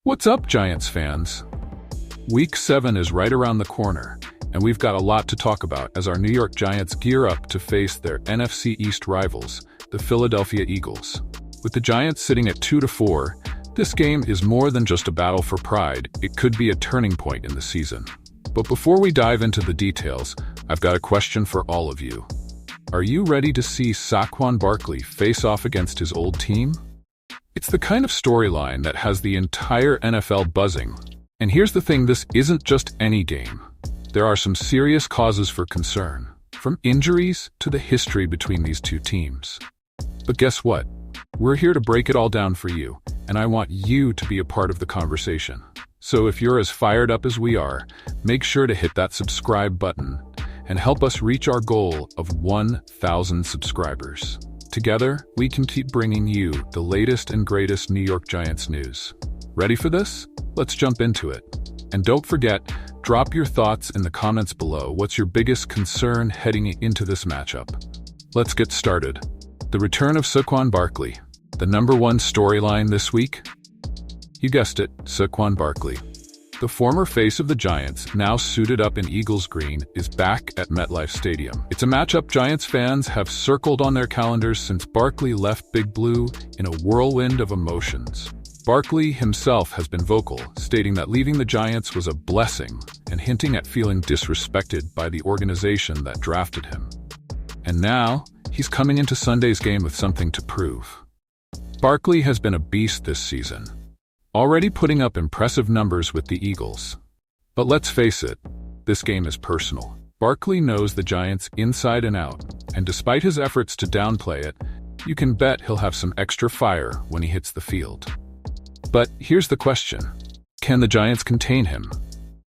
What's up, Giants fans? Week 7 is right around the corner, and we've got a lot to talk about as our New York Giants gear up to face their NFC East rivals, the Philadelphia Eagles. With the Giants sitting at 2-4, this game is more than just a battle for pride. It could be a turning point in the season. But before we dive into the details, I've got a question for all of you. Are you ready to see Saquon Barkley face off against his old team? It's the kind of storyline that has the entire NFL buzzing. And here's the thing, this isn't just any game. There are some serious causes for concern, from injuries to the history between these two teams. But guess what? We're here to break it all down for you, and I want you to be a part of the conversation. So if you're as fired up as we are, make sure to hit that subscribe button and help us reach our goal of 1,000 subscribers. Together, we can keep bringing you the latest and greatest New York Giants news. Ready for this? Let's jump into it. And don't forget, drop your thoughts in the comments below. What's your biggest concern heading into this matchup? Let's get started. The return of Saquon Barkley, the number one storyline this week? You guessed it, Saquon Barkley. The former face of the Giants, now suited up in Eagles green, is back at MetLife Stadium. It's a matchup Giants fans have circled on their calendars since Barkley left Big Blue in a whirlwind of emotions. Barkley himself has been vocal, stating that leaving the Giants was a blessing and hinting at feeling disrespected by the organization that drafted him. And now, he's coming into Sunday's game with something to prove. Barkley has been a beast this season, already putting up impressive numbers with the Eagles. But let's face it, this game is personal. Barkley knows the Giants inside and out, and despite his efforts to downplay it, you can bet he'll have some extra fire when he hits the field. But here's the question. Can the Giants contain him?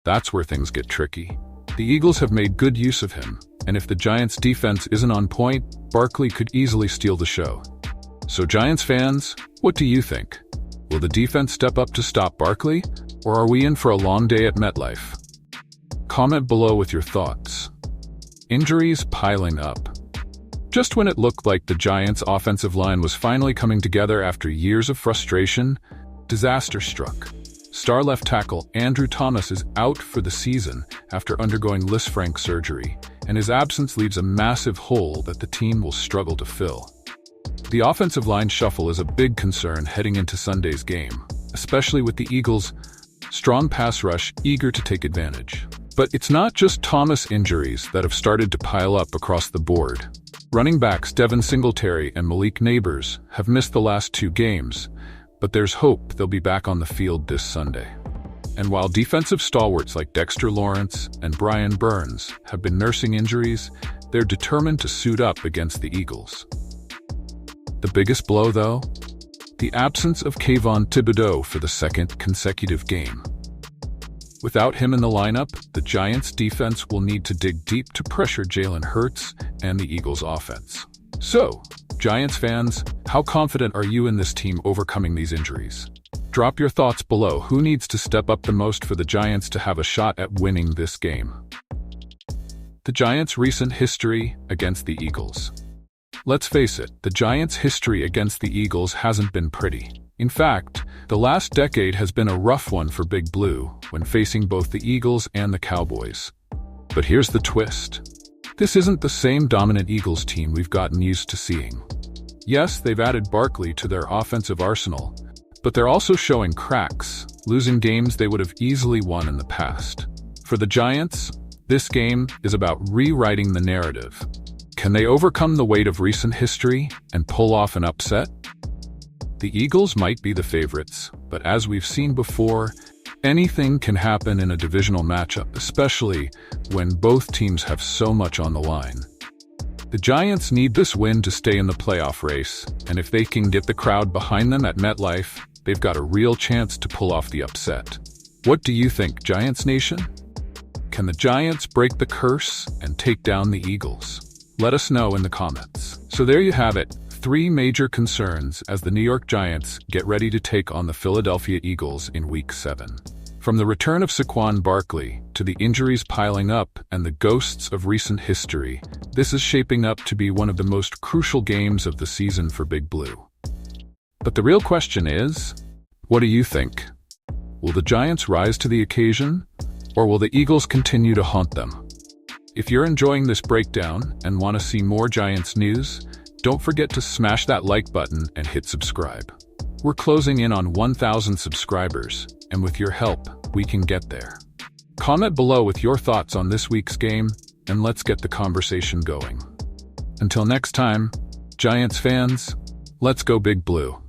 That's where things get tricky. The Eagles have made good use of him, and if the Giants' defense isn't on point, Barkley could easily steal the show. So Giants fans, what do you think? Will the defense step up to stop Barkley, or are we in for a long day at MetLife? Comment below with your thoughts. Injuries piling up. Just when it looked like the Giants' offensive line was finally coming together after years of frustration, disaster struck. Star left tackle Andrew Thomas is out for the season after undergoing Lisfranc surgery, and his absence leaves a massive hole that the team will struggle to fill. The offensive line shuffle is a big concern heading into Sunday's game, especially with the Eagles' strong pass rush eager to take advantage. But it's not just Thomas injuries that have started to pile up across the board. Running backs Devin Singletary and Malik Nabers have missed the last 2 games, but there's hope they'll be back on the field this Sunday. And while defensive stalwarts like Dexter Lawrence and Brian Burns have been nursing injuries, they're determined to suit up against the Eagles. The biggest blow, though? The absence of Kayvon Thibodeaux for the second consecutive game. Without him in the lineup, the Giants' defense will need to dig deep to pressure Jalen Hurts and the Eagles' offense. So, Giants fans, how confident are you in this team overcoming these injuries? Drop your thoughts below. Who needs to step up the most for the Giants to have a shot at winning this game? The Giants' recent history against the Eagles. Let's face it, the Giants' history against the Eagles hasn't been pretty. In fact, the last decade has been a rough one for Big Blue when facing both the Eagles and the Cowboys. But here's the twist. This isn't the same dominant Eagles team we've gotten used to seeing. Yes, they've added Barkley to their offensive arsenal, but they're also showing cracks, losing games they would have easily won in the past. For the Giants, this game is about rewriting the narrative. Can they overcome the weight of recent history and pull off an upset? The Eagles might be the favorites, but as we've seen before, anything can happen in a divisional matchup, especially when both teams have so much on the line. The Giants need this win to stay in the playoff race, and if they can get the crowd behind them at MetLife, they've got a real chance to pull off the upset. What do you think, Giants Nation? Can the Giants break the curse and take down the Eagles? Let us know in the comments. So there you have it, 3 major concerns as the New York Giants get ready to take on the Philadelphia Eagles in Week 7. From the return of Saquon Barkley to the injuries piling up and the ghosts of recent history, this is shaping up to be one of the most crucial games of the season for Big Blue. But the real question is, what do you think? Will the Giants rise to the occasion, or will the Eagles continue to haunt them? If you're enjoying this breakdown and want to see more Giants news, don't forget to smash that like button and hit subscribe. We're closing in on 1,000 subscribers, and with your help, we can get there. Comment below with your thoughts on this week's game, and let's get the conversation going. Until next time, Giants fans, let's go Big Blue.